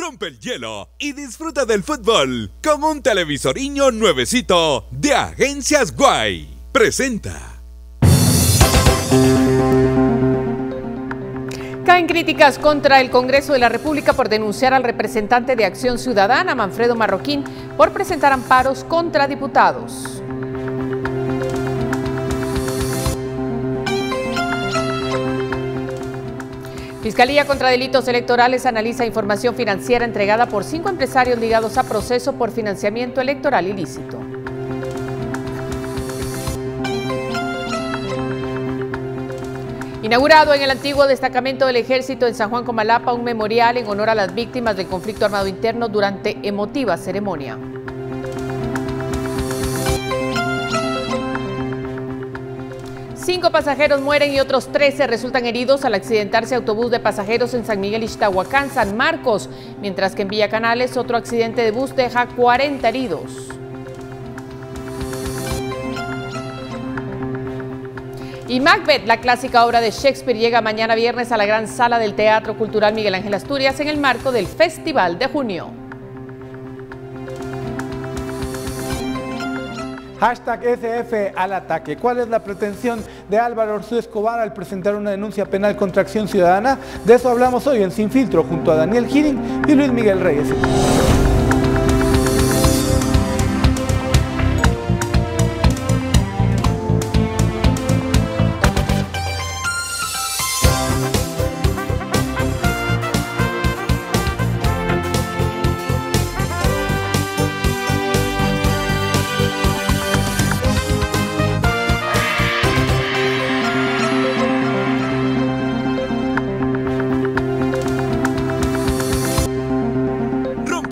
Rompe el hielo y disfruta del fútbol como un televisoriño nuevecito de Agencias Guay. Presenta. Caen críticas contra el Congreso de la República por denunciar al representante de Acción Ciudadana, Manfredo Marroquín, por presentar amparos contra diputados. Fiscalía contra Delitos Electorales analiza información financiera entregada por 5 empresarios ligados a proceso por financiamiento electoral ilícito. Inaugurado en el antiguo destacamento del Ejército en San Juan Comalapa un memorial en honor a las víctimas del conflicto armado interno durante emotiva ceremonia. Cinco pasajeros mueren y otros 13 resultan heridos al accidentarse autobús de pasajeros en San Miguel Ixtahuacán, San Marcos, mientras que en Villa Canales otro accidente de bus deja 40 heridos. Y Macbeth, la clásica obra de Shakespeare, llega mañana viernes a la gran sala del Teatro Cultural Miguel Ángel Asturias en el marco del Festival de Junio. #SF al ataque. ¿Cuál es la pretensión de Álvaro Arzú Escobar al presentar una denuncia penal contra Acción Ciudadana? De eso hablamos hoy en Sin Filtro junto a Daniel Giring y Luis Miguel Reyes.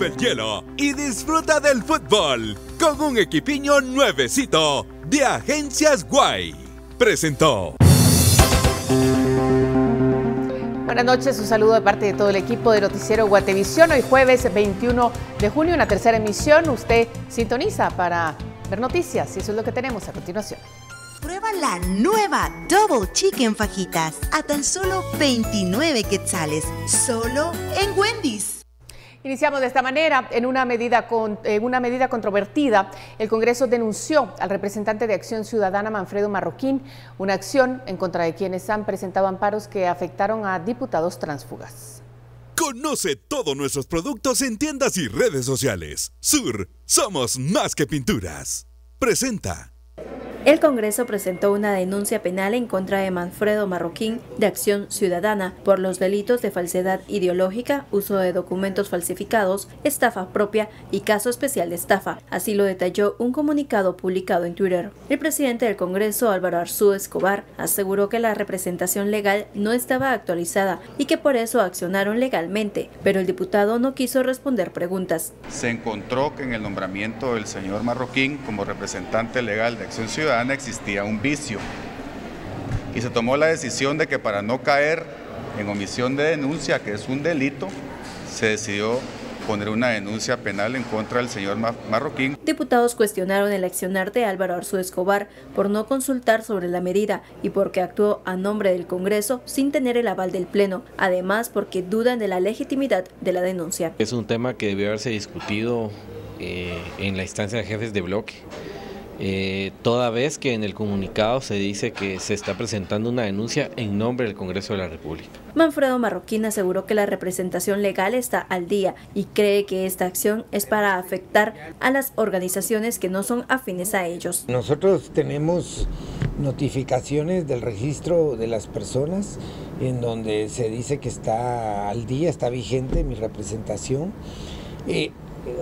El hielo y disfruta del fútbol con un equipiño nuevecito de Agencias Guay. Presentó. Buenas noches, un saludo de parte de todo el equipo de Noticiero Guatevisión. Hoy jueves 21 de junio, en la tercera emisión, usted sintoniza para ver noticias y eso es lo que tenemos a continuación. Prueba la nueva Double Chicken Fajitas a tan solo 29 quetzales, solo en Wendy's. Iniciamos de esta manera. En una medida controvertida, el Congreso denunció al representante de Acción Ciudadana, Manfredo Marroquín, una acción en contra de quienes han presentado amparos que afectaron a diputados tránsfugas. Conoce todos nuestros productos en tiendas y redes sociales. Sur, somos más que pinturas. Presenta. El Congreso presentó una denuncia penal en contra de Manfredo Marroquín de Acción Ciudadana por los delitos de falsedad ideológica, uso de documentos falsificados, estafa propia y caso especial de estafa. Así lo detalló un comunicado publicado en Twitter. El presidente del Congreso, Álvaro Arzú Escobar, aseguró que la representación legal no estaba actualizada y que por eso accionaron legalmente, pero el diputado no quiso responder preguntas. Se encontró que en el nombramiento del señor Marroquín como representante legal de Acción Ciudadana existía un vicio y se tomó la decisión de que para no caer en omisión de denuncia, que es un delito, se decidió poner una denuncia penal en contra del señor Marroquín. Diputados cuestionaron el accionar de Álvaro Arzú Escobar por no consultar sobre la medida y porque actuó a nombre del Congreso sin tener el aval del Pleno, además porque dudan de la legitimidad de la denuncia. Es un tema que debió haberse discutido en la instancia de jefes de bloque. Toda vez que en el comunicado se dice que se está presentando una denuncia en nombre del Congreso de la República. Manfredo Marroquín aseguró que la representación legal está al día y cree que esta acción es para afectar a las organizaciones que no son afines a ellos. Nosotros tenemos notificaciones del registro de las personas en donde se dice que está al día, está vigente mi representación.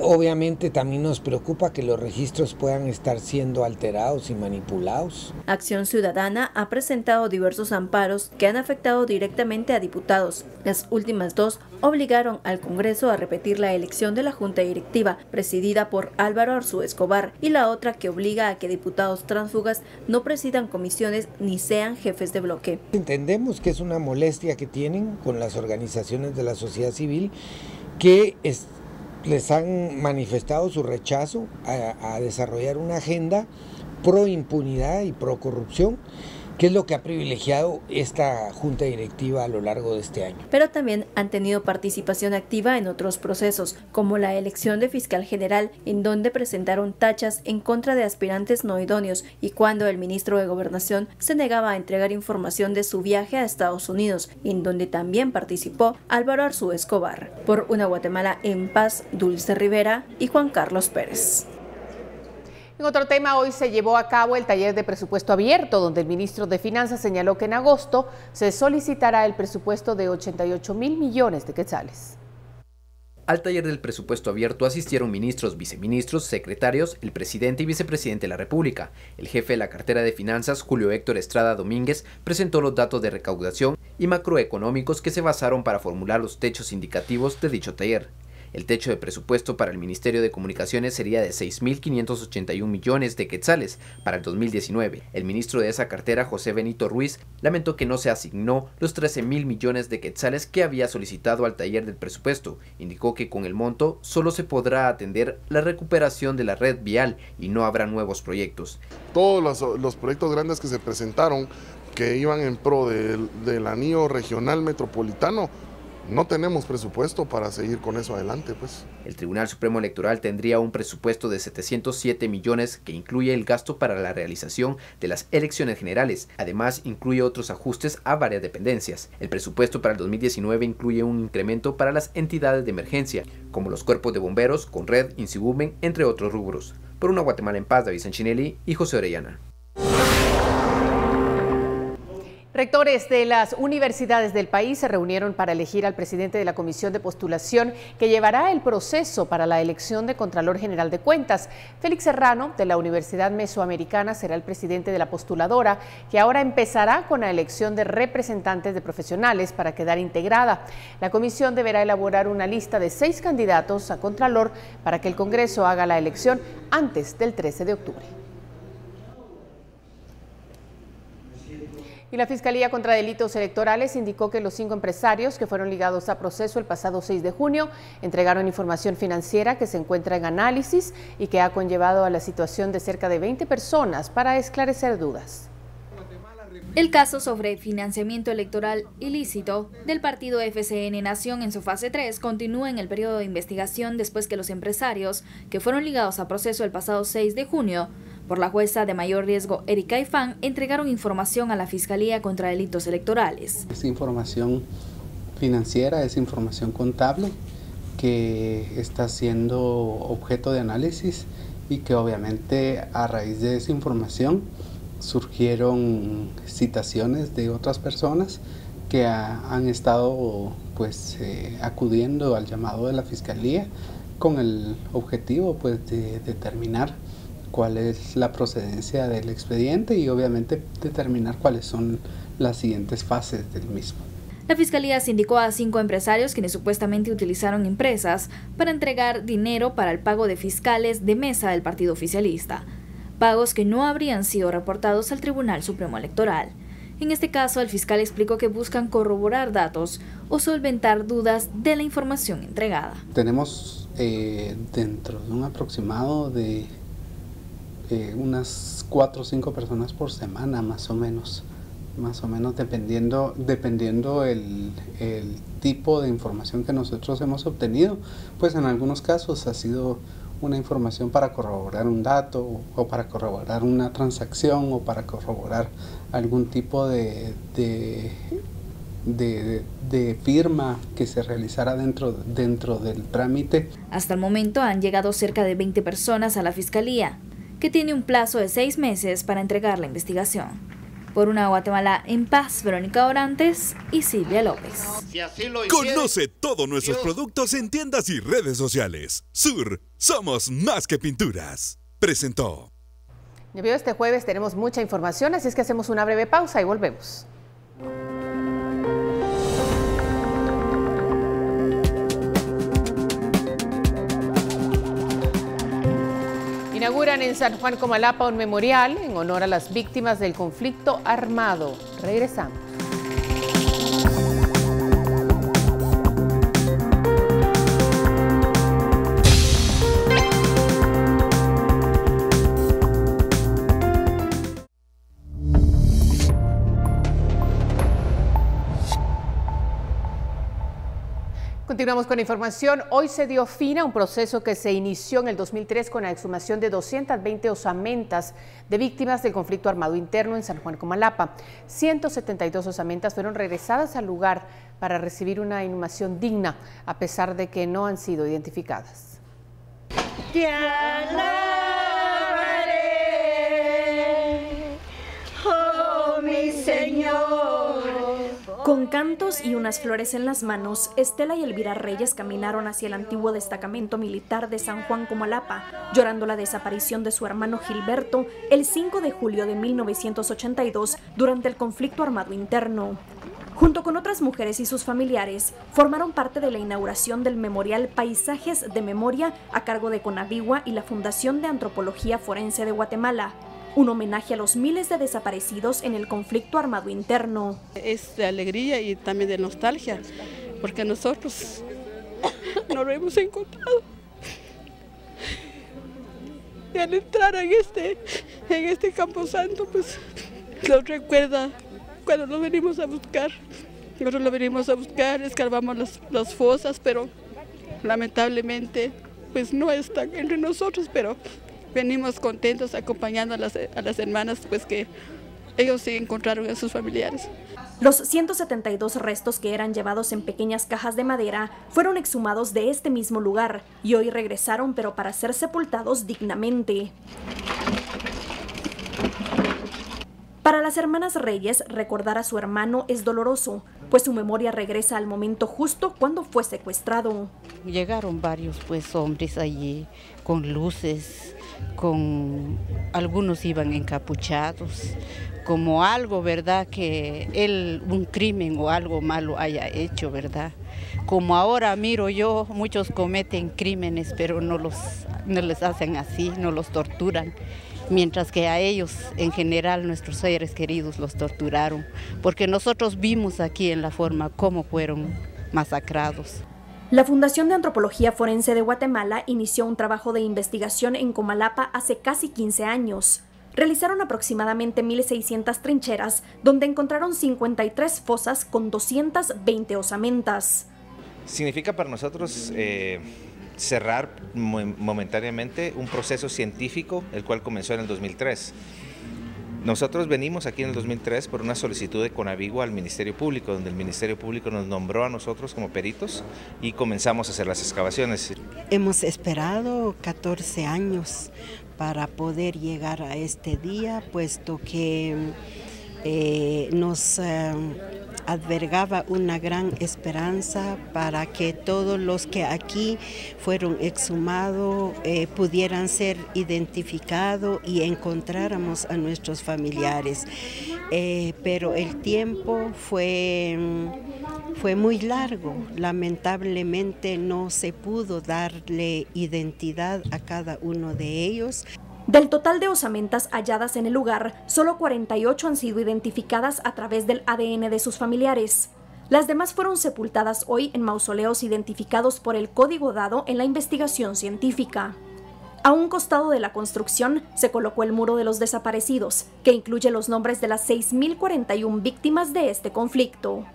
Obviamente también nos preocupa que los registros puedan estar siendo alterados y manipulados. Acción Ciudadana ha presentado diversos amparos que han afectado directamente a diputados. Las últimas dos obligaron al Congreso a repetir la elección de la Junta Directiva, presidida por Álvaro Arzú Escobar, y la otra que obliga a que diputados tránsfugas no presidan comisiones ni sean jefes de bloque. Entendemos que es una molestia que tienen con las organizaciones de la sociedad civil que les han manifestado su rechazo a desarrollar una agenda pro impunidad y pro corrupción ¿Qué es lo que ha privilegiado esta junta directiva a lo largo de este año? Pero también han tenido participación activa en otros procesos, como la elección de fiscal general, en donde presentaron tachas en contra de aspirantes no idóneos, y cuando el ministro de Gobernación se negaba a entregar información de su viaje a Estados Unidos, en donde también participó Álvaro Arzú Escobar. Por una Guatemala en paz, Dulce Rivera y Juan Carlos Pérez. En otro tema, hoy se llevó a cabo el taller de presupuesto abierto, donde el ministro de Finanzas señaló que en agosto se solicitará el presupuesto de 88.000 millones de quetzales. Al taller del presupuesto abierto asistieron ministros, viceministros, secretarios, el presidente y vicepresidente de la República. El jefe de la cartera de Finanzas, Julio Héctor Estrada Domínguez, presentó los datos de recaudación y macroeconómicos que se basaron para formular los techos indicativos de dicho taller. El techo de presupuesto para el Ministerio de Comunicaciones sería de 6.581 millones de quetzales para el 2019. El ministro de esa cartera, José Benito Ruiz, lamentó que no se asignó los 13.000 millones de quetzales que había solicitado al taller del presupuesto. Indicó que con el monto solo se podrá atender la recuperación de la red vial y no habrá nuevos proyectos. Todos los proyectos grandes que se presentaron, que iban en pro del anillo regional metropolitano, no tenemos presupuesto para seguir con eso adelante, pues. El Tribunal Supremo Electoral tendría un presupuesto de 707 millones que incluye el gasto para la realización de las elecciones generales. Además, incluye otros ajustes a varias dependencias. El presupuesto para el 2019 incluye un incremento para las entidades de emergencia, como los cuerpos de bomberos, Conred, Insibumen, entre otros rubros. Por una Guatemala en paz, David Sanchinelli y José Orellana. Rectores de las universidades del país se reunieron para elegir al presidente de la comisión de postulación que llevará el proceso para la elección de Contralor General de Cuentas. Félix Serrano, de la Universidad Mesoamericana, será el presidente de la postuladora, que ahora empezará con la elección de representantes de profesionales para quedar integrada. La comisión deberá elaborar una lista de 6 candidatos a Contralor para que el Congreso haga la elección antes del 13 de octubre. Y la Fiscalía contra Delitos Electorales indicó que los 5 empresarios que fueron ligados a proceso el pasado 6 de junio entregaron información financiera que se encuentra en análisis y que ha conllevado a la situación de cerca de 20 personas para esclarecer dudas. El caso sobre financiamiento electoral ilícito del partido FCN Nación en su fase 3 continúa en el periodo de investigación después que los empresarios que fueron ligados a proceso el pasado 6 de junio por la jueza de mayor riesgo Erika Ifán entregaron información a la Fiscalía contra Delitos Electorales. Es información financiera, es información contable que está siendo objeto de análisis y que obviamente a raíz de esa información surgieron citaciones de otras personas que han estado acudiendo al llamado de la Fiscalía con el objetivo de determinar cuál es la procedencia del expediente y obviamente determinar cuáles son las siguientes fases del mismo. La Fiscalía sindicó a 5 empresarios quienes supuestamente utilizaron empresas para entregar dinero para el pago de fiscales de mesa del partido oficialista, pagos que no habrían sido reportados al Tribunal Supremo Electoral. En este caso, el fiscal explicó que buscan corroborar datos o solventar dudas de la información entregada. Tenemos dentro de un aproximado de unas 4 o 5 personas por semana, más o menos dependiendo el tipo de información que nosotros hemos obtenido, pues en algunos casos ha sido una información para corroborar un dato o para corroborar una transacción o para corroborar algún tipo de firma que se realizara dentro del trámite. Hasta el momento han llegado cerca de 20 personas a la Fiscalía, que tiene un plazo de 6 meses para entregar la investigación. Por una Guatemala en paz, Verónica Orantes y Silvia López. Conoce todos nuestros productos en tiendas y redes sociales. Sur, somos más que pinturas. Presentó. Este jueves tenemos mucha información, así es que hacemos una breve pausa y volvemos. Inauguran en San Juan Comalapa un memorial en honor a las víctimas del conflicto armado. Regresamos. Continuamos con información. Hoy se dio fin a un proceso que se inició en el 2003 con la exhumación de 220 osamentas de víctimas del conflicto armado interno en San Juan Comalapa. 172 osamentas fueron regresadas al lugar para recibir una inhumación digna, a pesar de que no han sido identificadas. Te alabaré, oh mi Señor. Con cantos y unas flores en las manos, Estela y Elvira Reyes caminaron hacia el antiguo destacamento militar de San Juan Comalapa, llorando la desaparición de su hermano Gilberto el 5 de julio de 1982 durante el conflicto armado interno. Junto con otras mujeres y sus familiares, formaron parte de la inauguración del memorial Paisajes de Memoria a cargo de Conavigua y la Fundación de Antropología Forense de Guatemala, un homenaje a los miles de desaparecidos en el conflicto armado interno. Es de alegría y también de nostalgia, porque nosotros no lo hemos encontrado. Y al entrar en este camposanto, pues nos recuerda cuando lo venimos a buscar. Nosotros lo venimos a buscar, escarbamos las fosas, pero lamentablemente pues no están entre nosotros, pero venimos contentos acompañando a las hermanas, pues que ellos sí encontraron a sus familiares. Los 172 restos que eran llevados en pequeñas cajas de madera fueron exhumados de este mismo lugar y hoy regresaron, pero para ser sepultados dignamente. Para las hermanas Reyes, recordar a su hermano es doloroso, pues su memoria regresa al momento justo cuando fue secuestrado. Llegaron varios hombres allí con luces, algunos iban encapuchados, como algo, ¿verdad? Que él un crimen o algo malo haya hecho, ¿verdad? Como ahora miro yo, muchos cometen crímenes, pero no les hacen así, no los torturan. Mientras que a ellos, en general, nuestros seres queridos los torturaron, porque nosotros vimos aquí en la forma cómo fueron masacrados. La Fundación de Antropología Forense de Guatemala inició un trabajo de investigación en Comalapa hace casi 15 años. Realizaron aproximadamente 1.600 trincheras, donde encontraron 53 fosas con 220 osamentas. Significa para nosotros cerrar momentáneamente un proceso científico, el cual comenzó en el 2003. Nosotros venimos aquí en el 2003 por una solicitud de Conavigua al Ministerio Público, donde el Ministerio Público nos nombró a nosotros como peritos y comenzamos a hacer las excavaciones. Hemos esperado 14 años para poder llegar a este día, puesto que nos albergaba una gran esperanza para que todos los que aquí fueron exhumados pudieran ser identificados y encontráramos a nuestros familiares. Pero el tiempo fue muy largo, lamentablemente no se pudo darle identidad a cada uno de ellos. Del total de osamentas halladas en el lugar, solo 48 han sido identificadas a través del ADN de sus familiares. Las demás fueron sepultadas hoy en mausoleos identificados por el código dado en la investigación científica. A un costado de la construcción se colocó el muro de los desaparecidos, que incluye los nombres de las 6.041 víctimas de este conflicto.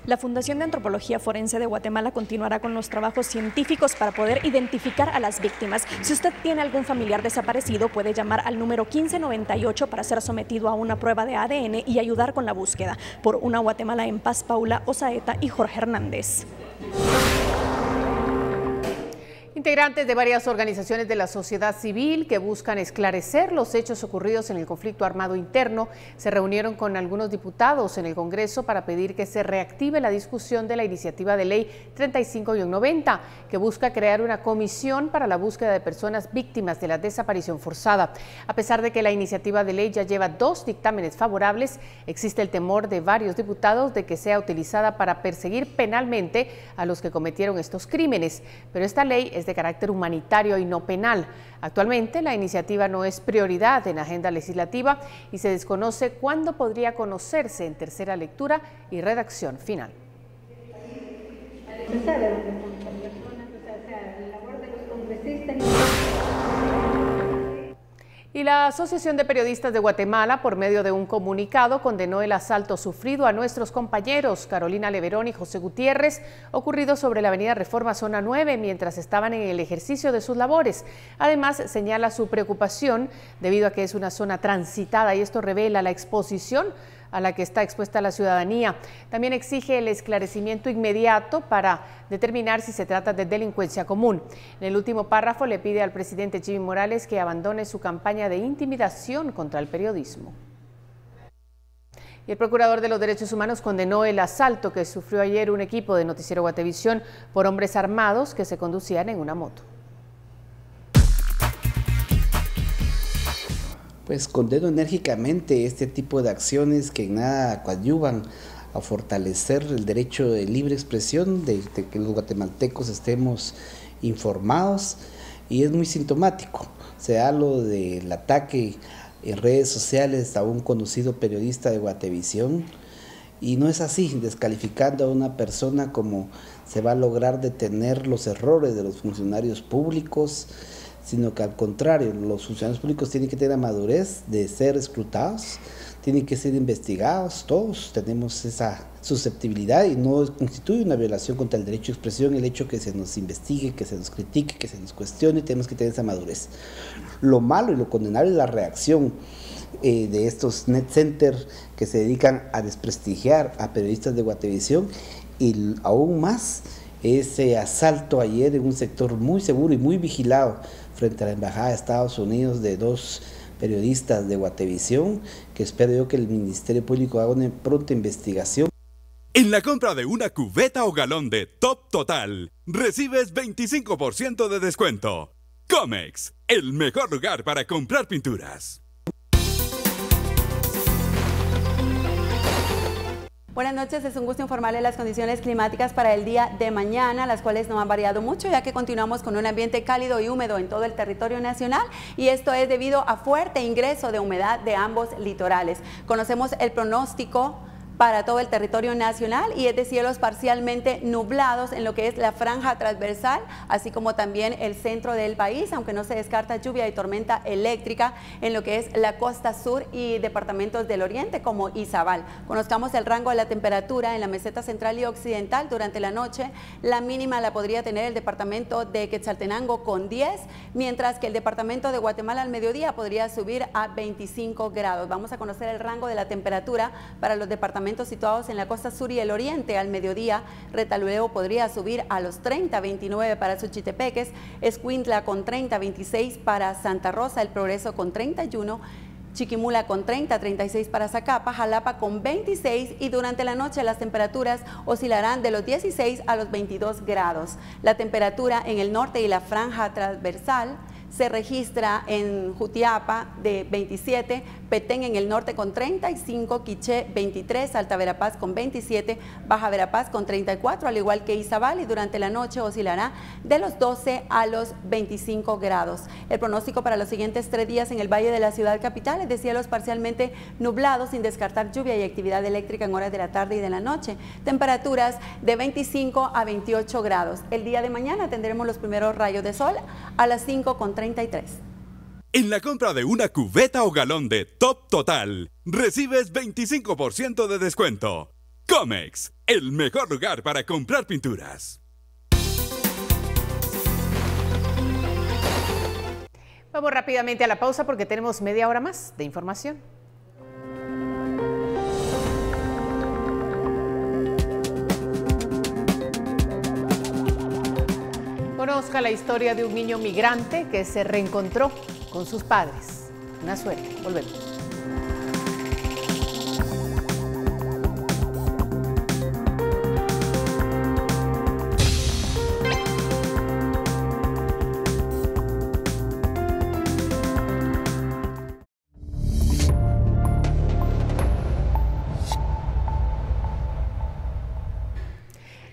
La Fundación de Antropología Forense de Guatemala continuará con los trabajos científicos para poder identificar a las víctimas. Si usted tiene algún familiar desaparecido, puede llamar al número 1598 para ser sometido a una prueba de ADN y ayudar con la búsqueda. Por una Guatemala en paz, Paula Osaeta y Jorge Hernández. Integrantes de varias organizaciones de la sociedad civil que buscan esclarecer los hechos ocurridos en el conflicto armado interno se reunieron con algunos diputados en el Congreso para pedir que se reactive la discusión de la iniciativa de ley 35-90, que busca crear una comisión para la búsqueda de personas víctimas de la desaparición forzada. A pesar de que la iniciativa de ley ya lleva 2 dictámenes favorables, existe el temor de varios diputados de que sea utilizada para perseguir penalmente a los que cometieron estos crímenes. Pero esta ley es de carácter humanitario y no penal. Actualmente la iniciativa no es prioridad en la agenda legislativa y se desconoce cuándo podría conocerse en tercera lectura y redacción final. Y la Asociación de Periodistas de Guatemala, por medio de un comunicado, condenó el asalto sufrido a nuestros compañeros Carolina Leverón y José Gutiérrez, ocurrido sobre la avenida Reforma Zona 9, mientras estaban en el ejercicio de sus labores. Además, señala su preocupación debido a que es una zona transitada y esto revela la exposición a la que está expuesta la ciudadanía. También exige el esclarecimiento inmediato para determinar si se trata de delincuencia común. En el último párrafo le pide al presidente Jimmy Morales que abandone su campaña de intimidación contra el periodismo. Y el procurador de los derechos humanos condenó el asalto que sufrió ayer un equipo de Noticiero Guatevisión por hombres armados que se conducían en una moto. Pues condeno enérgicamente este tipo de acciones que en nada coadyuvan a fortalecer el derecho de libre expresión, de que los guatemaltecos estemos informados, y es muy sintomático. Se da lo del ataque en redes sociales a un conocido periodista de Guatevisión, y no es así, descalificando a una persona como se va a lograr detener los errores de los funcionarios públicos, sino que al contrario, los funcionarios públicos tienen que tener la madurez de ser escrutados, tienen que ser investigados, todos tenemos esa susceptibilidad y no constituye una violación contra el derecho de expresión el hecho que se nos investigue, que se nos critique, que se nos cuestione, tenemos que tener esa madurez. Lo malo y lo condenable es la reacción de estos net centers que se dedican a desprestigiar a periodistas de Guatevisión, y aún más ese asalto ayer en un sector muy seguro y muy vigilado frente a la Embajada de Estados Unidos de dos periodistas de Guatevisión, que espero yo que el Ministerio Público haga una pronta investigación. En la compra de una cubeta o galón de Top Total, recibes 25% de descuento. Comex, el mejor lugar para comprar pinturas. Buenas noches, es un gusto informarle las condiciones climáticas para el día de mañana, las cuales no han variado mucho ya que continuamos con un ambiente cálido y húmedo en todo el territorio nacional, y esto es debido a fuerte ingreso de humedad de ambos litorales. Conocemos el pronóstico para todo el territorio nacional y es de cielos parcialmente nublados en lo que es la franja transversal, así como también el centro del país, aunque no se descarta lluvia y tormenta eléctrica en lo que es la costa sur y departamentos del oriente como Izabal. Conozcamos el rango de la temperatura en la meseta central y occidental durante la noche. La mínima la podría tener el departamento de Quetzaltenango con 10, mientras que el departamento de Guatemala al mediodía podría subir a 25 grados. Vamos a conocer el rango de la temperatura para los departamentos situados en la costa sur y el oriente. Al mediodía, Retaluleu podría subir a los 30, 29 para Suchitepeques, Escuintla con 30, 26 para Santa Rosa, El Progreso con 31, Chiquimula con 30, 36 para Zacapa, Jalapa con 26, y durante la noche las temperaturas oscilarán de los 16 a los 22 grados. La temperatura en el norte y la franja transversal se registra en Jutiapa de 27, Petén en el norte con 35, Quiché 23, Alta Verapaz con 27, Baja Verapaz con 34, al igual que Izabal, y durante la noche oscilará de los 12 a los 25 grados. El pronóstico para los siguientes 3 días en el Valle de la Ciudad Capital es de cielos parcialmente nublados, sin descartar lluvia y actividad eléctrica en horas de la tarde y de la noche. Temperaturas de 25 a 28 grados. El día de mañana tendremos los primeros rayos de sol a las 5:33. En la compra de una cubeta o galón de Top Total, recibes 25% de descuento. Comex, el mejor lugar para comprar pinturas. Vamos rápidamente a la pausa porque tenemos media hora más de información. Conozca la historia de un niño migrante que se reencontró con sus padres. Una suerte. Volvemos.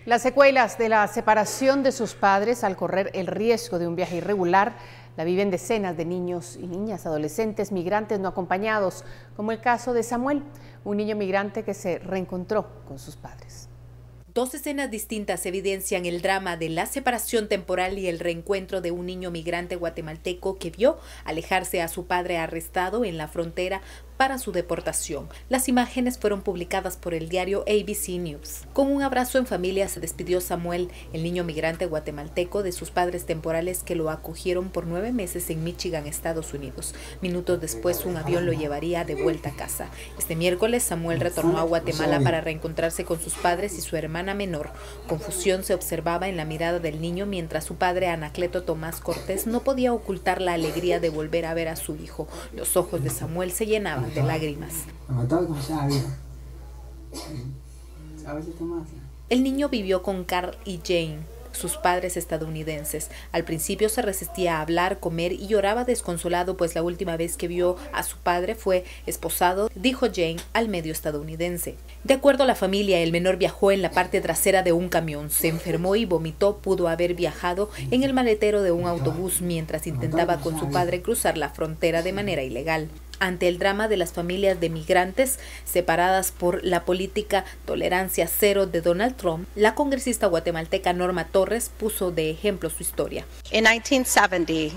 Las secuelas de la separación de sus padres al correr el riesgo de un viaje irregular la viven decenas de niños y niñas, adolescentes, migrantes no acompañados, como el caso de Samuel, un niño migrante que se reencontró con sus padres. Dos escenas distintas evidencian el drama de la separación temporal y el reencuentro de un niño migrante guatemalteco que vio alejarse a su padre arrestado en la frontera para su deportación. Las imágenes fueron publicadas por el diario ABC News. Con un abrazo en familia se despidió Samuel, el niño migrante guatemalteco, de sus padres temporales que lo acogieron por 9 meses en Michigan, Estados Unidos. Minutos después, un avión lo llevaría de vuelta a casa. Este miércoles, Samuel retornó a Guatemala para reencontrarse con sus padres y su hermana menor. Confusión se observaba en la mirada del niño mientras su padre, Anacleto Tomás Cortés, no podía ocultar la alegría de volver a ver a su hijo. Los ojos de Samuel se llenaban de lágrimas. El niño vivió con Carl y Jane, sus padres estadounidenses. Al principio se resistía a hablar, comer y lloraba desconsolado, pues la última vez que vio a su padre fue esposado, dijo Jane al medio estadounidense. De acuerdo a la familia, el menor viajó en la parte trasera de un camión, se enfermó y vomitó. Pudo haber viajado en el maletero de un autobús mientras intentaba con su padre cruzar la frontera de manera ilegal. Ante el drama de las familias de migrantes separadas por la política tolerancia cero de Donald Trump, la congresista guatemalteca Norma Torres puso de ejemplo su historia. In 1970,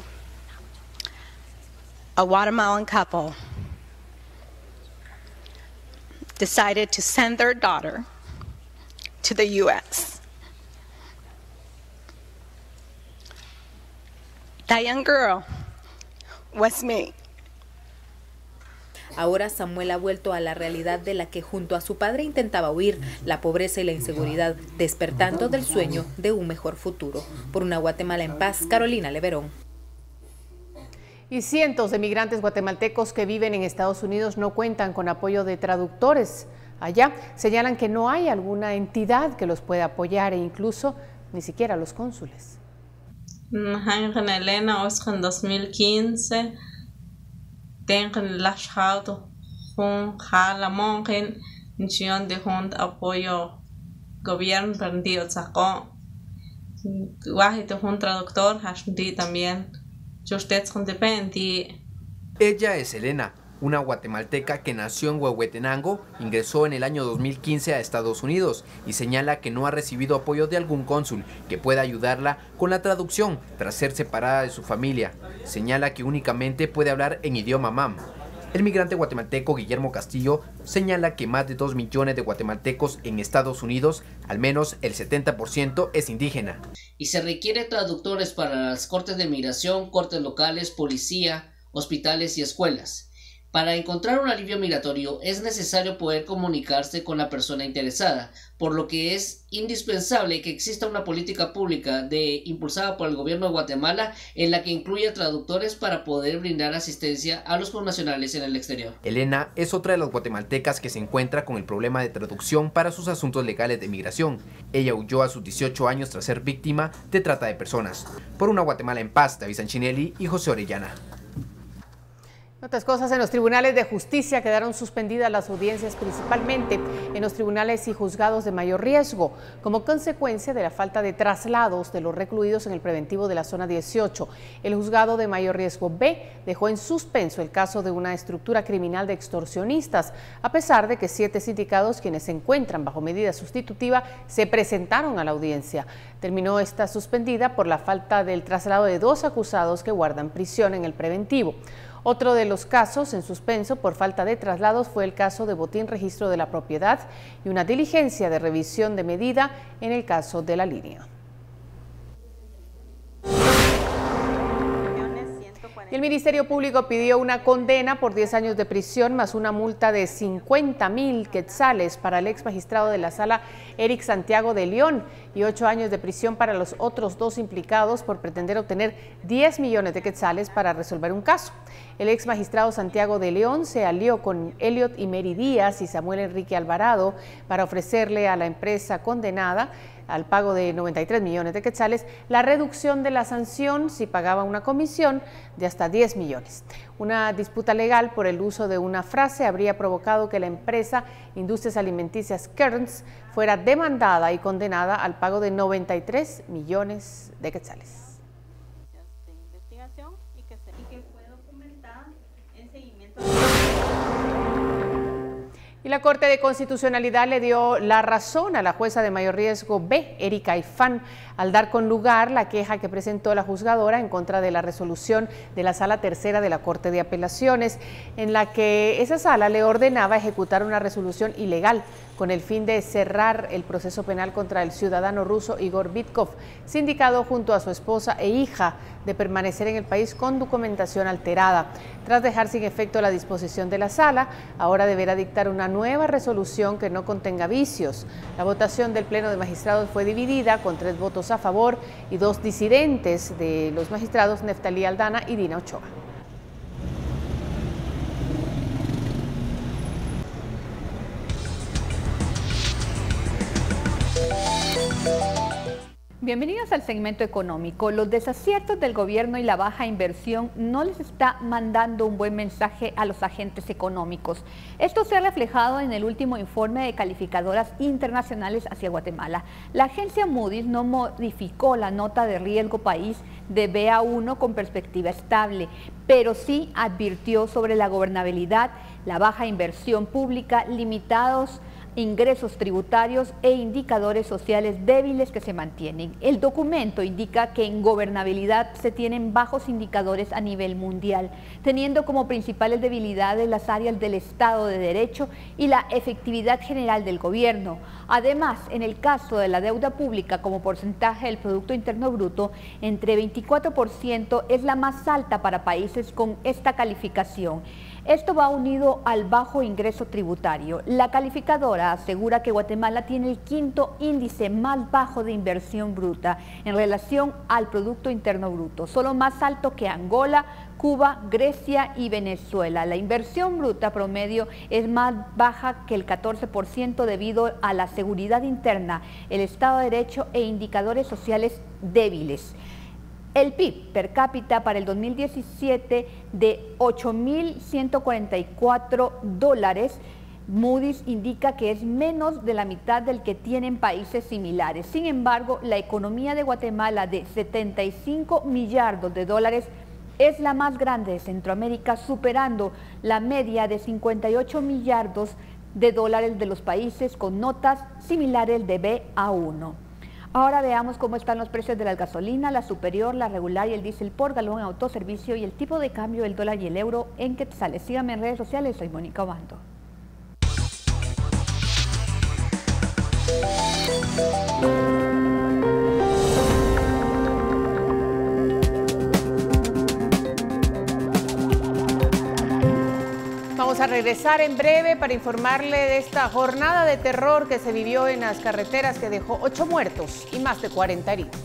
a Guatemalan couple decided to send their daughter to the U.S. That young girl was me. Ahora Samuel ha vuelto a la realidad de la que junto a su padre intentaba huir, la pobreza y la inseguridad, despertando del sueño de un mejor futuro. Por una Guatemala en paz, Carolina Leverón. Y cientos de migrantes guatemaltecos que viven en Estados Unidos no cuentan con apoyo de traductores. Allá señalan que no hay alguna entidad que los pueda apoyar e incluso ni siquiera los cónsules. Elena, en 2015. Tengo lashado un jalamón de un apoyo gobierno perdido sacó un traductor también Ella es Elena, una guatemalteca que nació en Huehuetenango, ingresó en el año 2015 a Estados Unidos y señala que no ha recibido apoyo de algún cónsul que pueda ayudarla con la traducción tras ser separada de su familia. Señala que únicamente puede hablar en idioma mam. El migrante guatemalteco Guillermo Castillo señala que más de 2 millones de guatemaltecos en Estados Unidos, al menos el 70% es indígena. Y se requiere traductores para las cortes de migración, cortes locales, policía, hospitales y escuelas. Para encontrar un alivio migratorio es necesario poder comunicarse con la persona interesada, por lo que es indispensable que exista una política pública impulsada por el gobierno de Guatemala en la que incluya traductores para poder brindar asistencia a los connacionales en el exterior. Elena es otra de las guatemaltecas que se encuentra con el problema de traducción para sus asuntos legales de migración. Ella huyó a sus 18 años tras ser víctima de trata de personas. Por una Guatemala en paz, David Sanchinelli y José Orellana. Otras cosas, en los tribunales de justicia quedaron suspendidas las audiencias, principalmente en los tribunales y juzgados de mayor riesgo, como consecuencia de la falta de traslados de los recluidos en el preventivo de la zona 18. El juzgado de mayor riesgo B dejó en suspenso el caso de una estructura criminal de extorsionistas, a pesar de que 7 sindicados, quienes se encuentran bajo medida sustitutiva, se presentaron a la audiencia. Terminó esta suspendida por la falta del traslado de 2 acusados que guardan prisión en el preventivo. Otro de los casos en suspenso por falta de traslados fue el caso de botín registro de la propiedad y una diligencia de revisión de medida en el caso de La Línea. Y el Ministerio Público pidió una condena por 10 años de prisión más una multa de 50,000 quetzales para el ex magistrado de la Sala, Eric Santiago de León, y 8 años de prisión para los otros 2 implicados por pretender obtener 10 millones de quetzales para resolver un caso. El ex magistrado Santiago de León se alió con Elliot y Mary Díaz y Samuel Enrique Alvarado para ofrecerle a la empresa condenada al pago de 93 millones de quetzales, la reducción de la sanción si pagaba una comisión de hasta 10 millones. Una disputa legal por el uso de una frase habría provocado que la empresa Industrias Alimenticias Kearns fuera demandada y condenada al pago de 93 millones de quetzales. Y la Corte de Constitucionalidad le dio la razón a la jueza de mayor riesgo B, Erika Ifán, al dar con lugar la queja que presentó la juzgadora en contra de la resolución de la Sala Tercera de la Corte de Apelaciones, en la que esa sala le ordenaba ejecutar una resolución ilegal con el fin de cerrar el proceso penal contra el ciudadano ruso Igor Vitkov, sindicado junto a su esposa e hija de permanecer en el país con documentación alterada. Tras dejar sin efecto la disposición de la sala, ahora deberá dictar una nueva resolución que no contenga vicios. La votación del Pleno de Magistrados fue dividida con 3 votos a favor y 2 disidentes de los magistrados Neftalí Aldana y Dina Ochoa. Bienvenidos al segmento económico. Los desaciertos del gobierno y la baja inversión no les está mandando un buen mensaje a los agentes económicos. Esto se ha reflejado en el último informe de calificadoras internacionales hacia Guatemala. La agencia Moody's no modificó la nota de riesgo país de BA1 con perspectiva estable, pero sí advirtió sobre la gobernabilidad, la baja inversión pública, limitados ingresos tributarios e indicadores sociales débiles que se mantienen. El documento indica que en gobernabilidad se tienen bajos indicadores a nivel mundial, teniendo como principales debilidades las áreas del Estado de Derecho y la efectividad general del gobierno. Además, en el caso de la deuda pública como porcentaje del Producto Interno Bruto, entre 24% es la más alta para países con esta calificación. Esto va unido al bajo ingreso tributario. La calificadora asegura que Guatemala tiene el 5º índice más bajo de inversión bruta en relación al Producto Interno Bruto, solo más alto que Angola, Cuba, Grecia y Venezuela. La inversión bruta promedio es más baja que el 14% debido a la seguridad interna, el Estado de Derecho e indicadores sociales débiles. El PIB per cápita para el 2017 de $8.144, Moody's indica que es menos de la mitad del que tienen países similares. Sin embargo, la economía de Guatemala de 75 millardos de dólares es la más grande de Centroamérica, superando la media de 58 millardos de dólares de los países con notas similares de BA1. Ahora veamos cómo están los precios de la gasolina, la superior, la regular y el diésel por galón en autoservicio y el tipo de cambio del dólar y el euro en quetzales. Síganme en redes sociales, soy Mónica Obando. Vamos a regresar en breve para informarle de esta jornada de terror que se vivió en las carreteras que dejó 8 muertos y más de 40 heridos.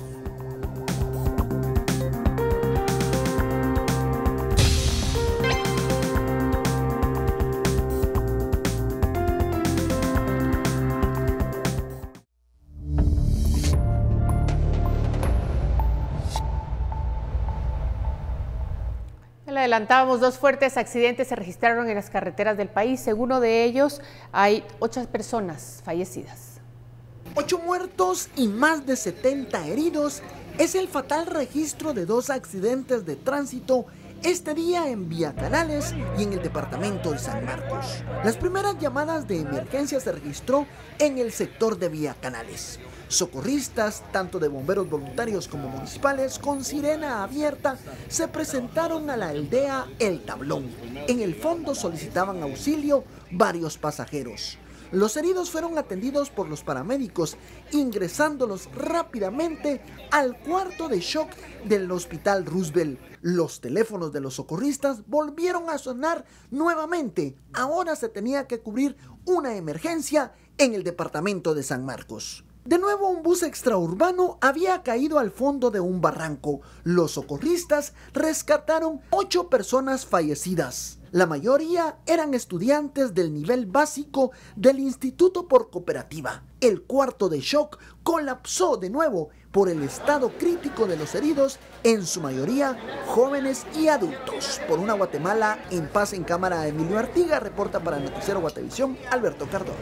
Adelantábamos, 2 fuertes accidentes se registraron en las carreteras del país. Según uno de ellos, hay 8 personas fallecidas. 8 muertos y más de 70 heridos es el fatal registro de 2 accidentes de tránsito este día en Vía Canales y en el departamento de San Marcos. Las primeras llamadas de emergencia se registró en el sector de Vía Canales. Socorristas, tanto de bomberos voluntarios como municipales, con sirena abierta, se presentaron a la aldea El Tablón. En el fondo solicitaban auxilio varios pasajeros. Los heridos fueron atendidos por los paramédicos, ingresándolos rápidamente al cuarto de shock del Hospital Roosevelt. Los teléfonos de los socorristas volvieron a sonar nuevamente. Ahora se tenía que cubrir una emergencia en el departamento de San Marcos. De nuevo, un bus extraurbano había caído al fondo de un barranco. Los socorristas rescataron 8 personas fallecidas. La mayoría eran estudiantes del nivel básico del Instituto por Cooperativa. El cuarto de shock colapsó de nuevo por el estado crítico de los heridos, en su mayoría jóvenes y adultos. Por una Guatemala en paz, en cámara, Emilio Artiga reporta para el Noticiero Guatevisión, Alberto Cardona.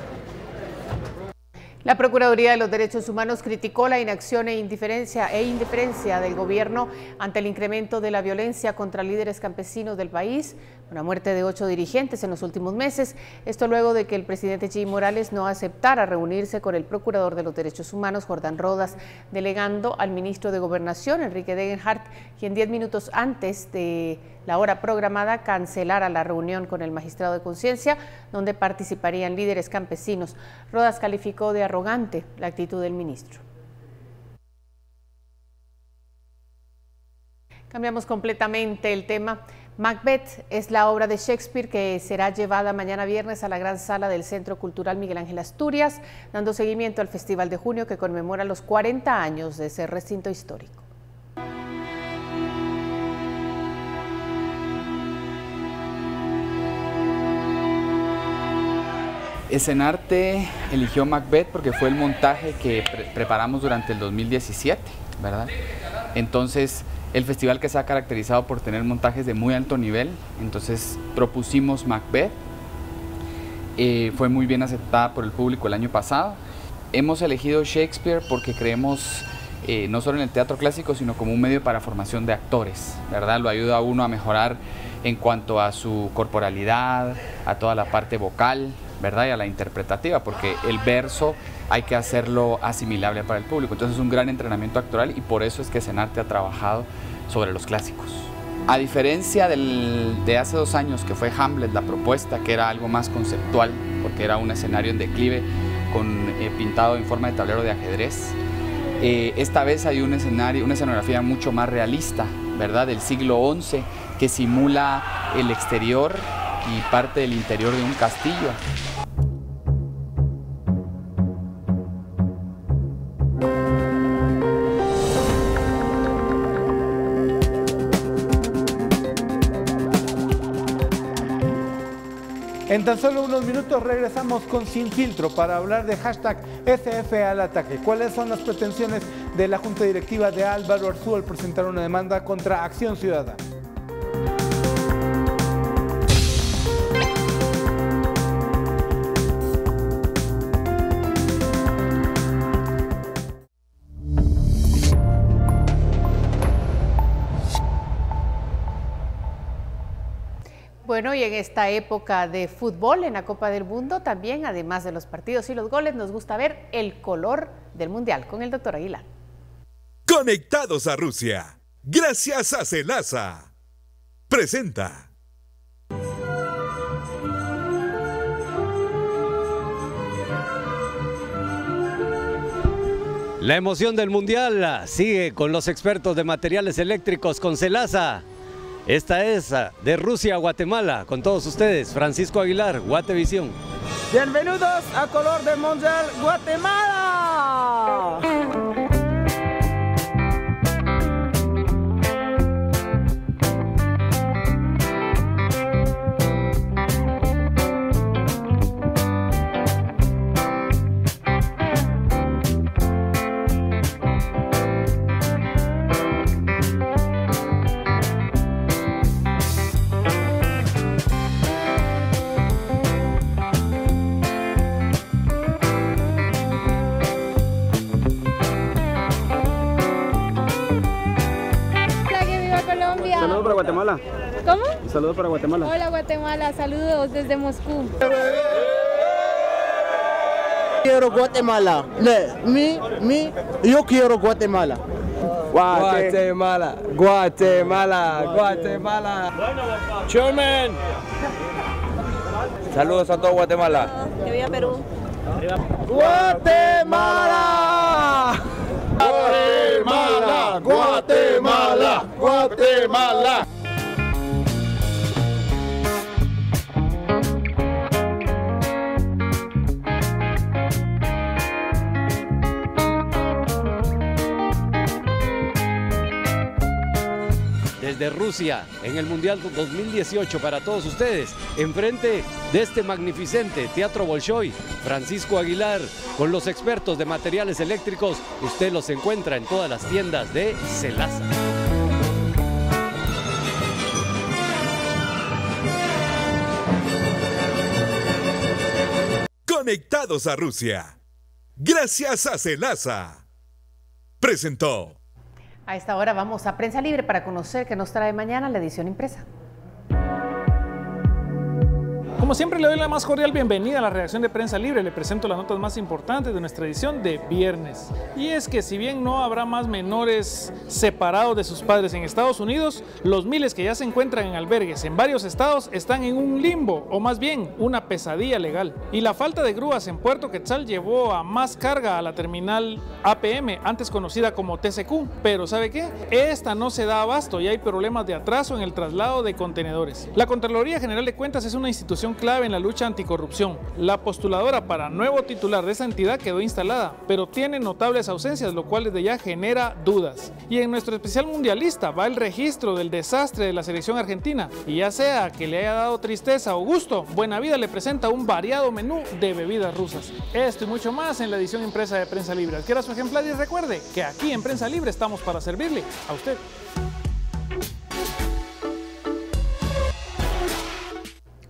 La Procuraduría de los Derechos Humanos criticó la inacción e indiferencia del gobierno ante el incremento de la violencia contra líderes campesinos del país, una muerte de 8 dirigentes en los últimos meses. Esto luego de que el presidente Jimmy Morales no aceptara reunirse con el Procurador de los Derechos Humanos, Jordán Rodas, delegando al ministro de Gobernación, Enrique Degenhardt, quien 10 minutos antes de la hora programada cancelara la reunión con el magistrado de conciencia, donde participarían líderes campesinos. Rodas calificó de arrogante la actitud del ministro. Cambiamos completamente el tema. Macbeth es la obra de Shakespeare que será llevada mañana viernes a la gran sala del Centro Cultural Miguel Ángel Asturias, dando seguimiento al Festival de Junio que conmemora los 40 años de ese recinto histórico. Escenarte eligió Macbeth porque fue el montaje que preparamos durante el 2017, ¿verdad? Entonces, el festival que se ha caracterizado por tener montajes de muy alto nivel, entonces propusimos Macbeth, fue muy bien aceptada por el público el año pasado. Hemos elegido Shakespeare porque creemos no solo en el teatro clásico, sino como un medio para formación de actores, ¿verdad? Lo ayuda a uno a mejorar en cuanto a su corporalidad, a toda la parte vocal, ¿verdad? Y a la interpretativa, porque el verso hay que hacerlo asimilable para el público. Entonces es un gran entrenamiento actoral y por eso es que Escenarte ha trabajado sobre los clásicos. A diferencia de hace 2 años que fue Hamlet la propuesta, que era algo más conceptual, porque era un escenario en declive con pintado en forma de tablero de ajedrez, esta vez hay un escenario, una escenografía mucho más realista, ¿verdad? Del siglo XI, que simula el exterior y parte del interior de un castillo. En tan solo unos minutos regresamos con Sin Filtro para hablar de hashtag SF al ataque. ¿Cuáles son las pretensiones de la Junta Directiva de Álvaro Arzú al presentar una demanda contra Acción Ciudadana? Bueno, y en esta época de fútbol, en la Copa del Mundo, también, además de los partidos y los goles, nos gusta ver el color del Mundial con el doctor Aguilar. Conectados a Rusia, gracias a Celasa. Presenta. La emoción del Mundial sigue con los expertos de materiales eléctricos con Celasa. Esta es de Rusia a Guatemala, con todos ustedes, Francisco Aguilar, Guatevisión. Bienvenidos a Color del Mundial Guatemala. Guatemala. ¿Cómo? Un saludo para Guatemala. Hola Guatemala, saludos desde Moscú. Quiero Guatemala. Yo quiero Guatemala. Guatemala, Guatemala, Guatemala. German. Saludos a todo Guatemala. Que viva Perú. Guatemala. Guatemala, Guatemala, Guatemala. Desde Rusia, en el Mundial 2018 para todos ustedes, enfrente de este magnificente Teatro Bolshoi, Francisco Aguilar, con los expertos de materiales eléctricos, usted los encuentra en todas las tiendas de Celasa. Conectados a Rusia, Gracias a Celasa. Presentó. A esta hora vamos a Prensa Libre para conocer qué nos trae mañana la edición impresa. Como siempre, le doy la más cordial bienvenida a la redacción de Prensa Libre. Le presento las notas más importantes de nuestra edición de viernes. Y es que si bien no habrá más menores separados de sus padres en Estados Unidos, los miles que ya se encuentran en albergues en varios estados están en un limbo, o más bien, una pesadilla legal. Y la falta de grúas en Puerto Quetzal llevó a más carga a la terminal APM, antes conocida como TCQ. Pero ¿sabe qué? Esta no se da abasto y hay problemas de atraso en el traslado de contenedores. La Contraloría General de Cuentas es una institución clave en la lucha anticorrupción. La postuladora para nuevo titular de esa entidad quedó instalada, pero tiene notables ausencias, lo cual desde ya genera dudas. Y en nuestro especial mundialista va el registro del desastre de la selección argentina. Y ya sea que le haya dado tristeza o gusto, Buena Vida le presenta un variado menú de bebidas rusas. Esto y mucho más en la edición impresa de Prensa Libre. Adquiera su ejemplar y recuerde que aquí en Prensa Libre estamos para servirle a usted.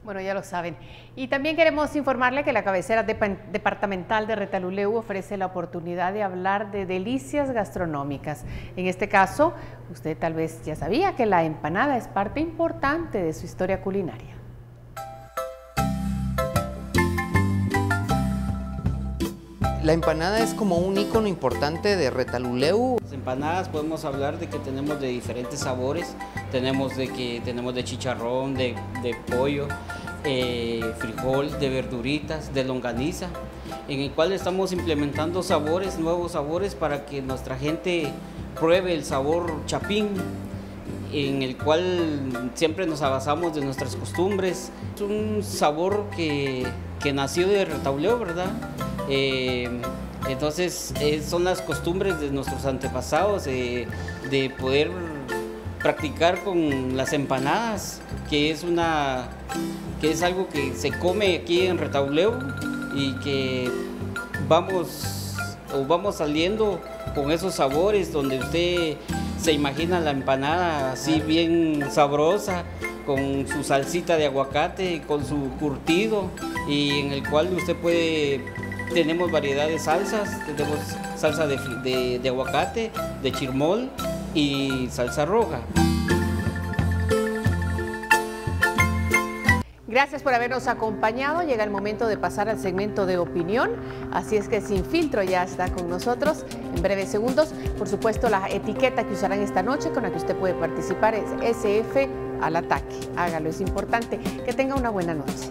Bueno, ya lo saben. Y también queremos informarle que la cabecera departamental de Retaluleu ofrece la oportunidad de hablar de delicias gastronómicas. En este caso, usted tal vez ya sabía que la empanada es parte importante de su historia culinaria. La empanada es como un ícono importante de Retaluleu. Las empanadas podemos hablar de que tenemos de diferentes sabores, tenemos de chicharrón, de pollo, frijol, de verduritas, de longaniza, en el cual estamos implementando sabores, nuevos sabores para que nuestra gente pruebe el sabor chapín, en el cual siempre nos basamos de nuestras costumbres. Es un sabor que nació de Retaluleu, ¿verdad? Entonces son las costumbres de nuestros antepasados de poder practicar con las empanadas, que es algo que se come aquí en Retaluleu y que vamos saliendo con esos sabores donde usted se imagina la empanada así bien sabrosa, con su salsita de aguacate, con su curtido, y en el cual usted tenemos variedad de salsas, tenemos salsa de aguacate, de chirmol y salsa roja. Gracias por habernos acompañado. Llega el momento de pasar al segmento de opinión, así es que Sin Filtro ya está con nosotros en breves segundos. Por supuesto, la etiqueta que usarán esta noche con la que usted puede participar es SF al ataque. Hágalo, es importante. Que tenga una buena noche.